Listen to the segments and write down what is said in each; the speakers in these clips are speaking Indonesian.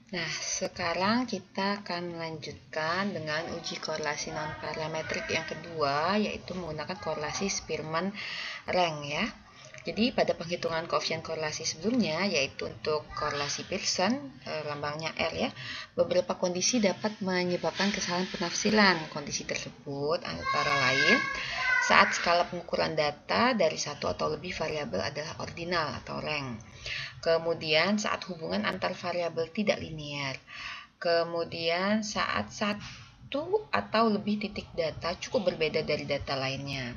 Nah, sekarang kita akan melanjutkan dengan uji korelasi non-parametrik yang kedua, yaitu menggunakan korelasi Spearman-Rank ya. Jadi pada penghitungan koefisien korelasi sebelumnya, yaitu untuk korelasi Pearson, lambangnya R ya, beberapa kondisi dapat menyebabkan kesalahan penafsiran. Kondisi tersebut antara lain saat skala pengukuran data dari satu atau lebih variabel adalah ordinal atau rank. Kemudian saat hubungan antar variabel tidak linear. Kemudian saat satu atau lebih titik data cukup berbeda dari data lainnya.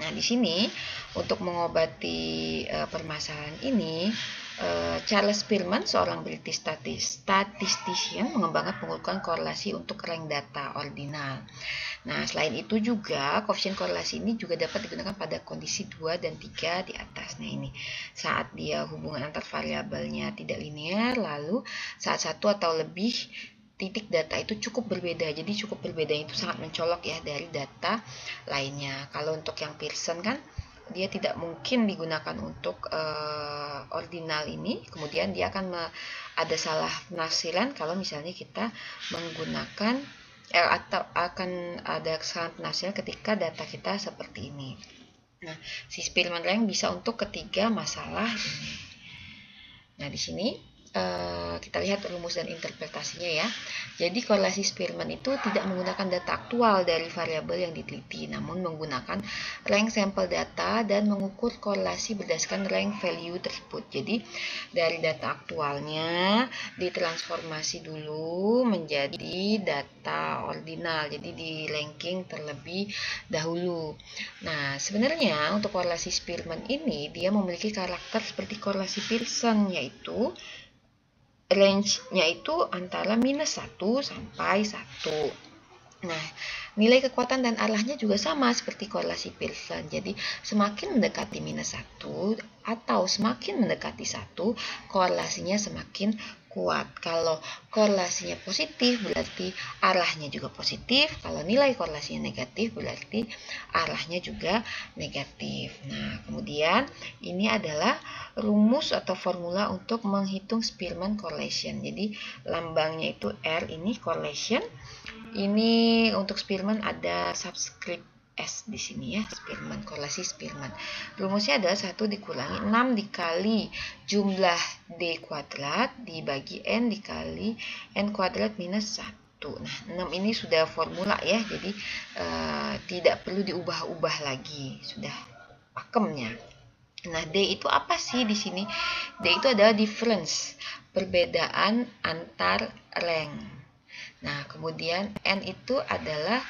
Nah, di sini untuk mengobati permasalahan ini, Charles Spearman, seorang British statistician, mengembangkan pengukuran korelasi untuk rank data ordinal. Nah, selain itu juga koefisien korelasi ini juga dapat digunakan pada kondisi 2 dan 3 di atas. Nah, ini saat dia hubungan antar variabelnya tidak linear, lalu saat satu atau lebih titik data itu cukup berbeda. Jadi cukup berbeda itu sangat mencolok ya dari data lainnya. Kalau untuk yang Pearson kan dia tidak mungkin digunakan untuk ordinal ini. Kemudian dia akan ada salah penafsiran kalau misalnya kita menggunakan atau akan ada kesalahan penafsiran ketika data kita seperti ini. Nah, si Spearman rank bisa untuk ketiga masalah ini. Nah, di sini kita lihat rumus dan interpretasinya ya. Jadi korelasi Spearman itu tidak menggunakan data aktual dari variabel yang diteliti, namun menggunakan rank sampel data dan mengukur korelasi berdasarkan rank value tersebut. Jadi dari data aktualnya ditransformasi dulu menjadi data ordinal, jadi di ranking terlebih dahulu. Nah, sebenarnya untuk korelasi Spearman ini dia memiliki karakter seperti korelasi Pearson, yaitu range-nya itu antara -1 sampai 1. Nah, nilai kekuatan dan arahnya juga sama seperti korelasi Pearson. Jadi, semakin mendekati -1 atau semakin mendekati 1, korelasinya semakin kuat. Kalau korelasinya positif berarti arahnya juga positif. Kalau nilai korelasinya negatif berarti arahnya juga negatif. Nah, kemudian ini adalah rumus atau formula untuk menghitung Spearman correlation. Jadi lambangnya itu R, ini correlation. Ini untuk Spearman ada subscript S di sini ya, Spearman, korelasi Spearman. Rumusnya adalah 1 dikurangi 6 dikali jumlah D kuadrat dibagi N dikali N kuadrat minus 1. Nah, 6 ini sudah formula ya, jadi tidak perlu diubah-ubah lagi, sudah pakemnya. Nah, D itu apa sih di sini? D itu adalah difference, perbedaan antar rank. Nah, kemudian N itu adalah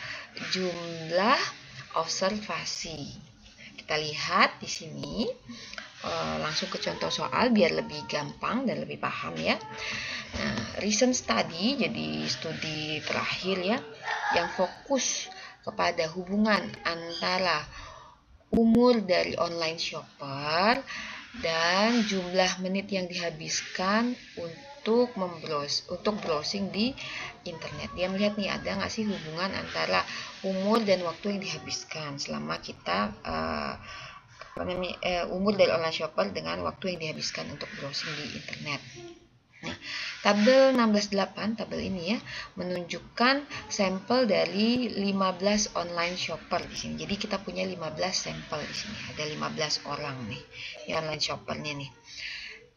jumlah observasi. Nah, kita lihat di sini, langsung ke contoh soal biar lebih gampang dan lebih paham ya. Nah, recent study, jadi studi terakhir ya, yang fokus kepada hubungan antara umur dari online shopper dan jumlah menit yang dihabiskan untuk browsing di internet. Dia melihat nih ada nggak sih hubungan antara umur dan waktu yang dihabiskan selama kita umur dari online shopper dengan waktu yang dihabiskan untuk browsing di internet. Nah, tabel 16.8, tabel ini ya, menunjukkan sampel dari 15 online shopper di sini. Jadi kita punya 15 sampel di sini. Ada 15 orang nih, ya online shoppernya nih,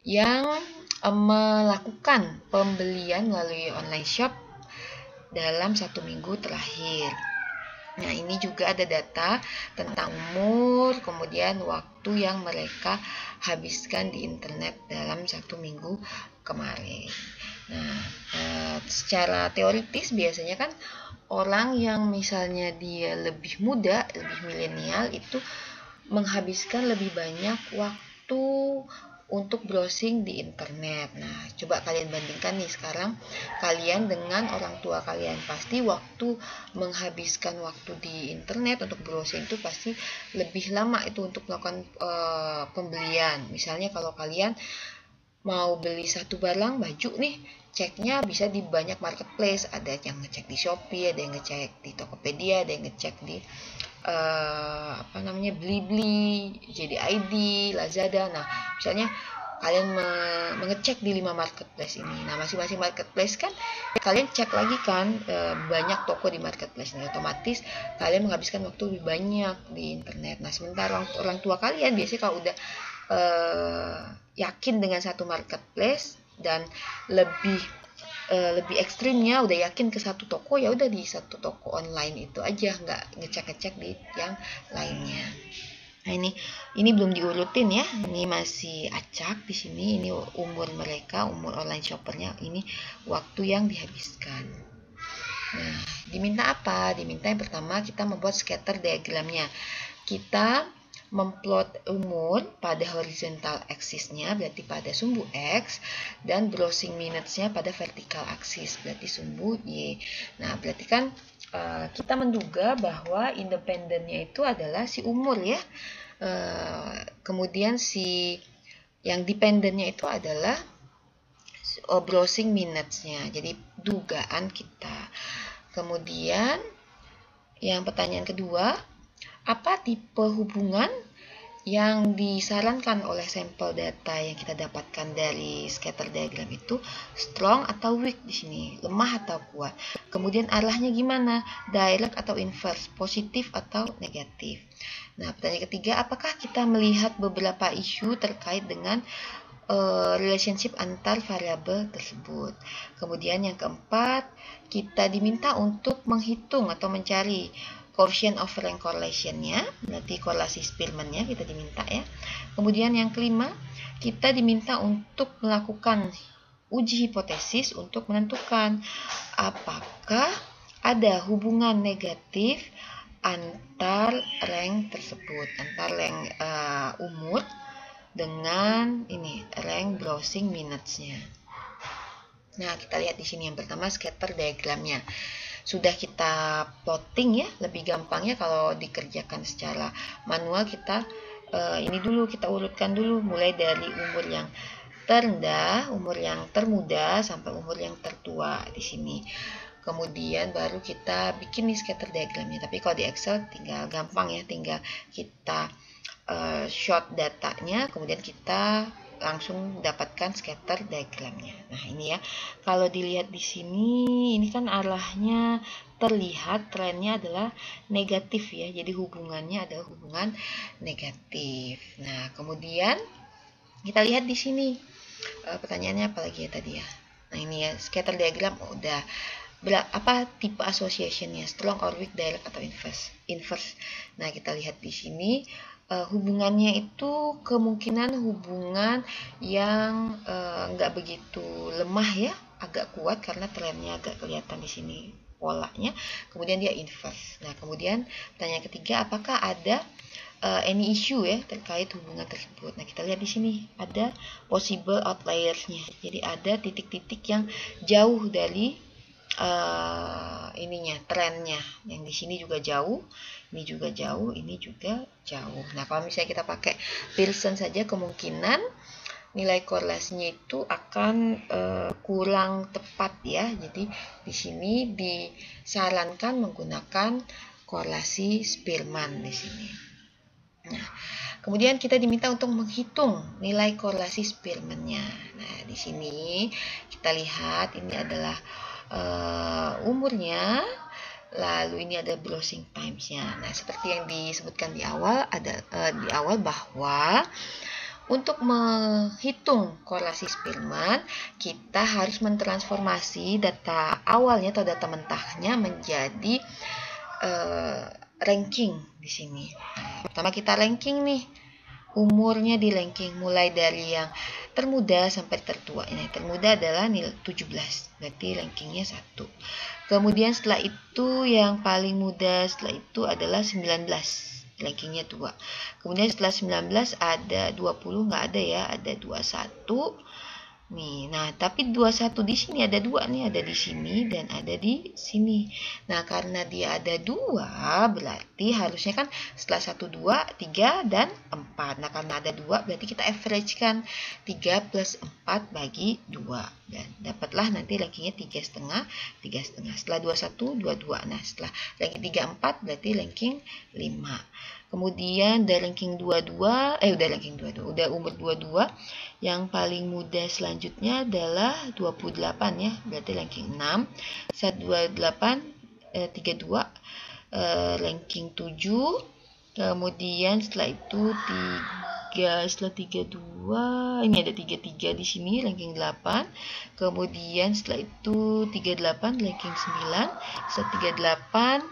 yang melakukan pembelian melalui online shop dalam 1 minggu terakhir. Nah, ini juga ada data tentang umur, kemudian waktu yang mereka habiskan di internet dalam 1 minggu kemarin. Nah, secara teoritis biasanya kan orang yang misalnya dia lebih muda, lebih milenial itu menghabiskan lebih banyak waktu untuk browsing di internet. Nah, coba kalian bandingkan nih sekarang kalian dengan orang tua kalian. Pasti waktu menghabiskan waktu di internet untuk browsing itu pasti lebih lama itu untuk melakukan pembelian. Misalnya kalau kalian mau beli satu barang baju nih, ceknya bisa di banyak marketplace. Ada yang ngecek di Shopee, ada yang ngecek di Tokopedia, ada yang ngecek di Blibli, JDID, Lazada. Nah, misalnya kalian mengecek di 5 marketplace ini. Nah, masing-masing marketplace kan kalian cek lagi kan banyak toko di marketplace. Nah, otomatis kalian menghabiskan waktu lebih banyak di internet. Nah, sementara orang tua kalian biasanya kalau udah yakin dengan satu marketplace dan lebih ekstrimnya udah yakin ke satu toko, ya udah di satu toko online itu aja, nggak ngecek-ngecek di yang lainnya. Nah, ini belum diurutin ya. Ini masih acak di sini. Ini umur mereka, umur online shoppernya. Ini waktu yang dihabiskan. Nah, diminta apa? Diminta yang pertama kita membuat scatter diagramnya. Kita memplot umur pada horizontal axis-nya, berarti pada sumbu X, dan browsing minutes-nya pada vertical axis, berarti sumbu Y. Nah, berarti kan kita menduga bahwa independennya itu adalah si umur ya. Kemudian si yang dependennya itu adalah browsing minutes-nya. Jadi dugaan kita. Kemudian yang pertanyaan kedua, apa tipe hubungan yang disarankan oleh sampel data yang kita dapatkan dari scatter diagram itu? Strong atau weak di sini, lemah atau kuat. Kemudian arahnya gimana? Direct atau inverse, positif atau negatif. Nah, pertanyaan ketiga, apakah kita melihat beberapa isu terkait dengan relationship antar variabel tersebut. Kemudian yang keempat, kita diminta untuk menghitung atau mencari coefficient of rank correlation-nya, berarti korelasi Spearman-nya kita diminta ya. Kemudian yang kelima, kita diminta untuk melakukan uji hipotesis untuk menentukan apakah ada hubungan negatif antar rank tersebut, antar rank umur dengan ini rank browsing minutes-nya. Nah, kita lihat di sini yang pertama scatter diagramnya. Sudah kita plotting ya, lebih gampangnya kalau dikerjakan secara manual kita ini dulu kita urutkan dulu mulai dari umur yang terendah, umur yang termuda sampai umur yang tertua di sini. Kemudian baru kita bikin nih scatter diagramnya. Tapi kalau di Excel tinggal gampang ya, tinggal kita short datanya, kemudian kita langsung dapatkan scatter diagramnya. Nah, ini ya. Kalau dilihat di sini, ini kan arahnya terlihat trennya adalah negatif ya. Jadi hubungannya adalah hubungan negatif. Nah, kemudian kita lihat di sini. Pertanyaannya apa lagi ya tadi ya? Nah, ini ya, scatter diagram udah apa tipe association-nya, strong or weak, direct atau inverse. Nah, kita lihat di sini hubungannya itu kemungkinan hubungan yang nggak begitu lemah ya, agak kuat karena trennya agak kelihatan di sini polanya. Kemudian dia inverse. Nah, kemudian pertanyaan ketiga, apakah ada any issue ya terkait hubungan tersebut. Nah, kita lihat di sini ada possible outliers-nya. Jadi ada titik-titik yang jauh dari ininya, trennya. Yang di sini juga jauh, ini juga jauh, ini juga jauh. Nah, kalau misalnya kita pakai Pearson saja, kemungkinan nilai korelasinya itu akan kurang tepat ya. Jadi di sini disarankan menggunakan korelasi Spearman di sini. Nah, kemudian kita diminta untuk menghitung nilai korelasi Spearman-nya. Nah, di sini kita lihat ini adalah umurnya, lalu ini ada browsing times-nya. Nah, seperti yang disebutkan di awal, di awal bahwa untuk menghitung korelasi Spearman, kita harus mentransformasi data awalnya atau data mentahnya menjadi ranking di sini. Nah, pertama kita ranking nih, umurnya di ranking mulai dari yang termuda sampai tertua. Ini termuda adalah nilai 17, berarti rankingnya 1. Kemudian setelah itu yang paling muda setelah itu adalah 19, rankingnya 2. Kemudian setelah 19 ada 20, nggak ada ya, ada 21. Nih, nah tapi 21 di sini ada 2 nih, ada di sini dan ada di sini. Nah, karena dia ada 2, berarti harusnya kan setelah 1, 2, 3 dan 4. Nah, karena ada 2 berarti kita average kan 3 plus 4 bagi 2. Dapatlah nanti rankingnya 3,5, 3,5. Setelah 21, 22. Nah, setelah ranking 34 berarti ranking 5. Kemudian dari ranking 22, udah umur 22. Yang paling muda selanjutnya adalah 28 ya, berarti ranking 6. Saat 28, 32, ranking 7. Kemudian setelah itu setelah 32, ini ada 33 di sini, ranking 8. Kemudian setelah itu 38, ranking 9. Setelah 38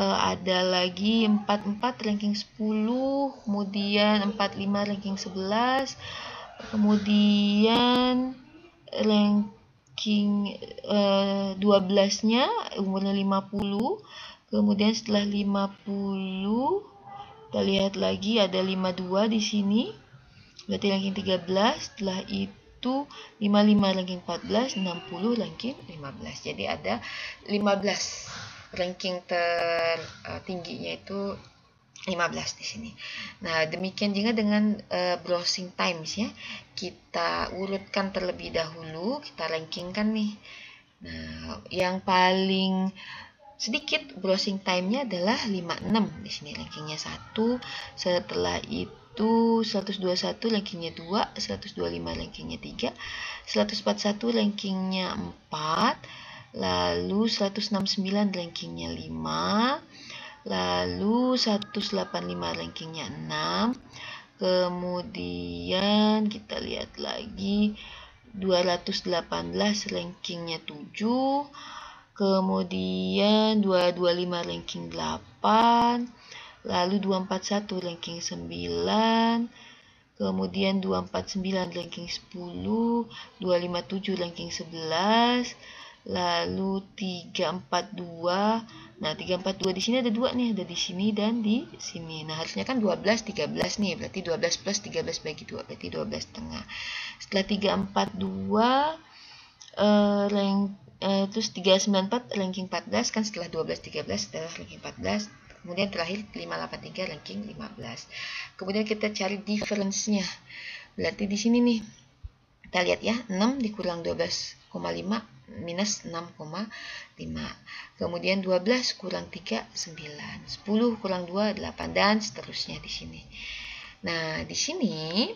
ada lagi 44, ranking 10. Kemudian 45, ranking 11. Kemudian ranking 12-nya umurnya 50. Kemudian setelah 50, kita lihat lagi ada 52 di sini, berarti ranking 13. Setelah itu 55 ranking 14, 60 ranking 15. Jadi ada 15 ranking tertingginya itu 15 di sini. Nah, demikian juga dengan browsing times ya. Kita urutkan terlebih dahulu, kita rankingkan nih. Nah, yang paling sedikit browsing time-nya adalah 56 di sini rankingnya 1. Setelah itu 121 rankingnya 2, 125 rankingnya 3, 141 rankingnya 4, lalu 169 rankingnya 5, lalu 185 rankingnya 6. Kemudian kita lihat lagi 218 rankingnya 7. Kemudian 225 ranking 8, lalu 241 ranking 9, kemudian 249 ranking 10, 257 ranking 11, lalu 342. Nah, 342 di sini ada 2 nih, ada di sini dan di sini. Nah, harusnya kan 12 13 nih, berarti 12 plus 13 bagi 2, berarti 12 setengah. Setelah 342 terus 394 ranking 14 kan, setelah 12 13 setelah ranking 14. Kemudian terakhir 583 ranking 15. Kemudian kita cari difference-nya. Berarti di sini nih kita lihat ya, 6 dikurang 12,5 minus 6,5. Kemudian 12 kurang 3 9, 10 kurang 2 8 dan seterusnya di sini. Nah, di sini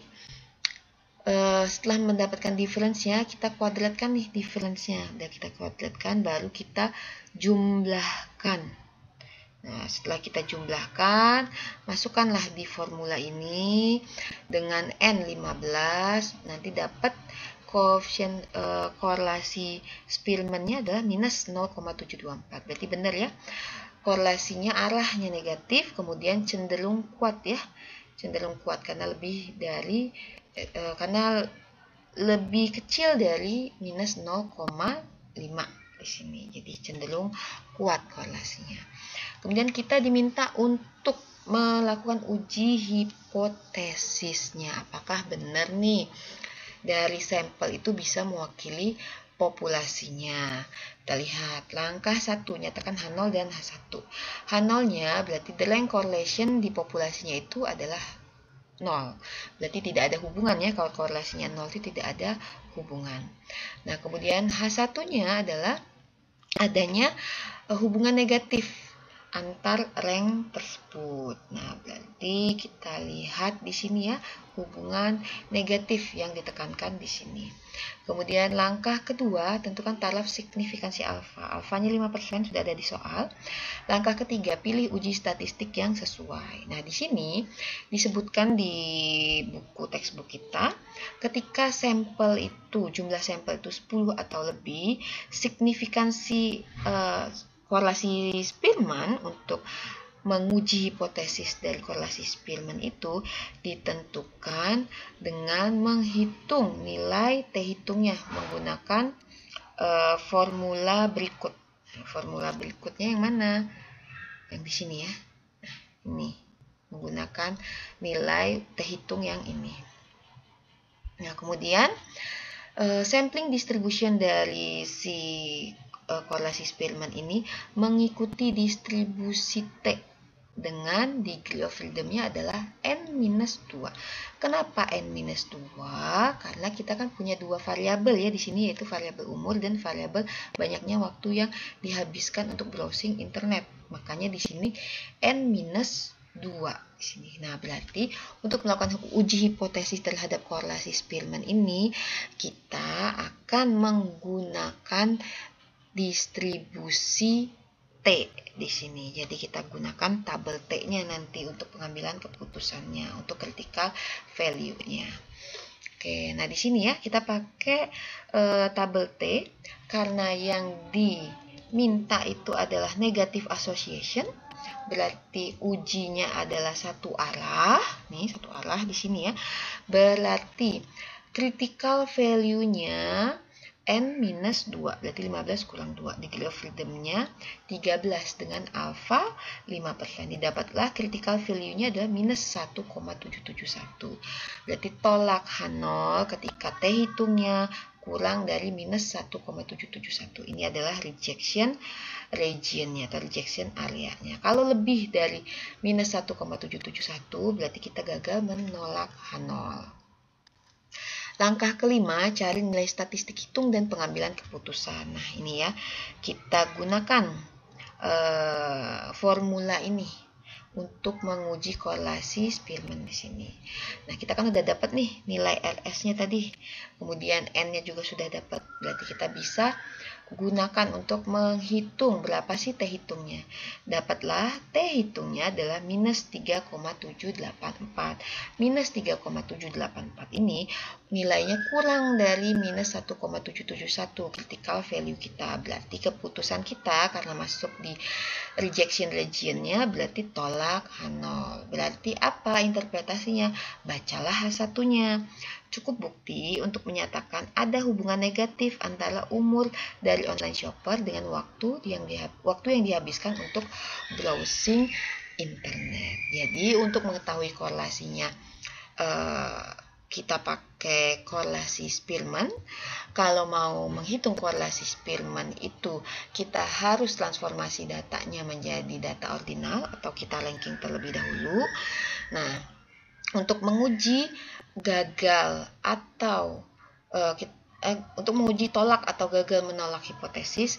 setelah mendapatkan difference-nya, kita kuadratkan nih difference-nya. Udah kita kuadratkan, baru kita jumlahkan. Nah, setelah kita jumlahkan, masukkanlah di formula ini dengan N15, nanti dapat koefisien korelasi Spearman-nya adalah minus 0,724. Berarti benar ya, korelasinya arahnya negatif, kemudian cenderung kuat ya, cenderung kuat karena lebih dari karena lebih kecil dari minus 0,5 di sini. Jadi cenderung kuat korelasinya. Kemudian kita diminta untuk melakukan uji hipotesisnya. Apakah benar nih dari sampel itu bisa mewakili populasinya? Kita lihat langkah 1, nyatakan H0 dan H1. H0-nya berarti the rank correlation di populasinya itu adalah 0. Berarti tidak ada hubungannya, kalau korelasinya 0 itu tidak ada hubungan. Nah, kemudian H1-nya adalah adanya hubungan negatif antar rank tersebut. Nah, berarti kita lihat di sini ya, hubungan negatif yang ditekankan di sini. Kemudian langkah kedua, tentukan taraf signifikansi alfa. Alfanya 5% sudah ada di soal. Langkah ketiga, pilih uji statistik yang sesuai. Nah, di sini disebutkan di buku textbook kita, ketika sampel itu, jumlah sampel itu 10 atau lebih, signifikansi korelasi Spearman untuk menguji hipotesis dari korelasi Spearman itu ditentukan dengan menghitung nilai T hitungnya menggunakan formula berikut. Formula berikutnya yang mana? Yang di sini ya. Nah, ini menggunakan nilai T hitung yang ini. Nah, kemudian sampling distribution dari si korelasi Spearman ini mengikuti distribusi T dengan degree of freedom-nya adalah N-2. Kenapa N-2? Karena kita kan punya dua variabel ya di sini, yaitu variabel umur dan variabel banyaknya waktu yang dihabiskan untuk browsing internet. Makanya di sini N-2 di sini. Nah, berarti untuk melakukan uji hipotesis terhadap korelasi Spearman ini, kita akan menggunakan distribusi T di sini. Jadi kita gunakan tabel T-nya nanti untuk pengambilan keputusannya, untuk critical value-nya. Oke, nah di sini ya kita pakai tabel T karena yang diminta itu adalah negative association. Berarti ujinya adalah satu arah. Nih, satu arah di sini ya. Berarti critical value-nya N-2, berarti 15 kurang 2. Degree of freedom-nya 13 dengan alpha 5%. Didapatlah critical value-nya adalah minus 1,771. Berarti tolak H0 ketika T hitungnya kurang dari minus 1,771. Ini adalah rejection region-nya atau rejection area-nya. Kalau lebih dari minus 1,771, berarti kita gagal menolak H0. Langkah kelima, cari nilai statistik hitung dan pengambilan keputusan. Nah, ini ya, kita gunakan formula ini untuk menguji korelasi Spearman di sini. Nah, kita kan udah dapat nih nilai RS-nya tadi. Kemudian N-nya juga sudah dapat. Berarti kita bisa gunakan untuk menghitung berapa sih T hitungnya. Dapatlah T hitungnya adalah minus 3,784. Minus 3,784 ini nilainya kurang dari minus 1,771 critical value kita. Berarti keputusan kita karena masuk di rejection region-nya berarti tolak H0. Berarti apa interpretasinya? Bacalah H1-nya. Cukup bukti untuk menyatakan ada hubungan negatif antara umur dari online shopper dengan waktu yang dihabiskan untuk browsing internet. Jadi untuk mengetahui korelasinya kita pakai korelasi Spearman. Kalau mau menghitung korelasi Spearman itu kita harus transformasi datanya menjadi data ordinal atau kita ranking terlebih dahulu. Nah, untuk menguji gagal atau untuk menguji tolak atau gagal menolak hipotesis,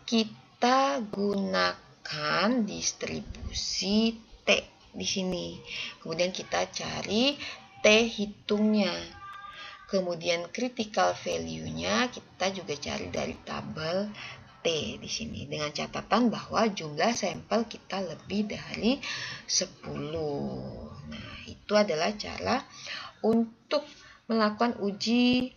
kita gunakan distribusi T di sini. Kemudian kita cari T hitungnya. Kemudian critical value-nya kita juga cari dari tabel T di sini dengan catatan bahwa jumlah sampel kita lebih dari 10. Nah, itu adalah cara untuk melakukan uji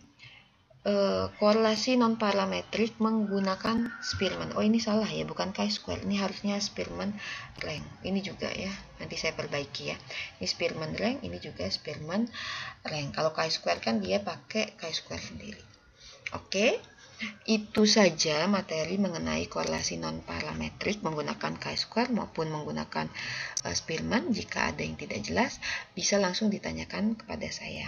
korelasi non-parametrik menggunakan Spearman. Oh, ini salah ya, bukan chi-square. Ini harusnya Spearman rank. Ini juga ya, nanti saya perbaiki ya. Ini Spearman rank, ini juga Spearman rank. Kalau chi-square kan dia pakai chi-square sendiri. Oke, itu saja materi mengenai korelasi non-parametrik menggunakan chi-square maupun menggunakan Spearman. Jika ada yang tidak jelas, bisa langsung ditanyakan kepada saya.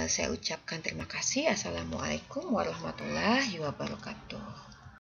Saya ucapkan terima kasih. Assalamualaikum warahmatullahi wabarakatuh.